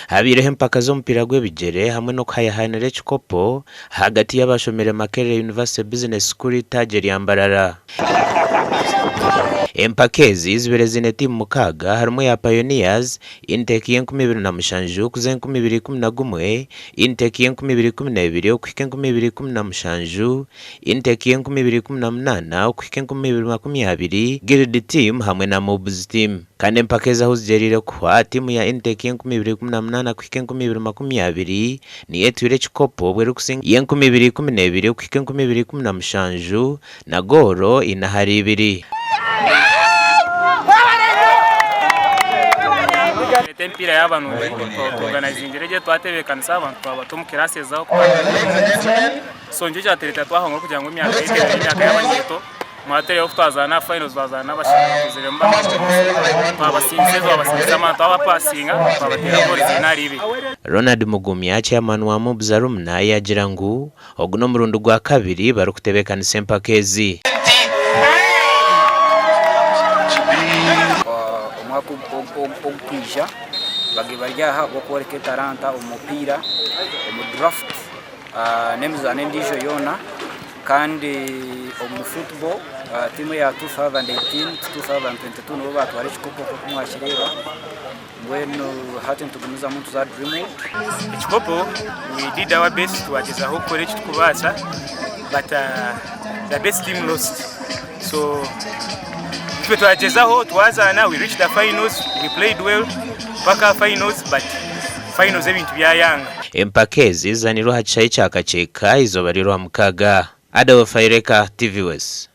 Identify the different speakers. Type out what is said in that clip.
Speaker 1: habireho empaka z'umupira gw'ebigere hamwe no Ageihangwe ekikopo hagati y'abashomiire Makerere University Business School Tage lyambarara. Empaka ezi zibere zine timu mukaga harimo ya Pioneers intake y'2017 kuze 2011, intake y'2012 okuhika 2017, intake y'2018 okuhika 2020, guild team hamwe na MUBS team. Kandi empaka ezi aho zigerire kuhwa timu ya intake y'2018 okuhika 2020 niyo etwire ekikopo bweru kusinga y'2012 okuhika 2017 na goro inahari 2.
Speaker 2: Tempira y'abantu organizingire je twatebekanisa abantu twaba mu classe zaho sonje cyatereta twahonga kugira ngo imyaka y'abanyeto matere yo twazana finals bazana bashaka kuziremba twabasingire amanta abapasinga twabatera bori zinari 2.
Speaker 1: Ronald Mugumya chairman wa MUBS alumna yagira ngo oguno murundo gwa kabiri bari kutebekanisa empaka ezi.
Speaker 3: Okwisha bagi baryaha bokoreke taranta umupira draft nemuzane ndijo yona kandi football timu ya 2018 2022 no batwara ekikopo ko mwashireba bueno hatin tugumiza muntu za dream
Speaker 2: ekikopo. We did our best to ageza ho kore tukubasa but the best team lost, so we reached the finals, we played well, paka finals, but finals ebintu byayanga.
Speaker 1: Empaka ezi zanirwa hacaye cyakaceka izo barirwa mukaga. Adawa Faireka TV West.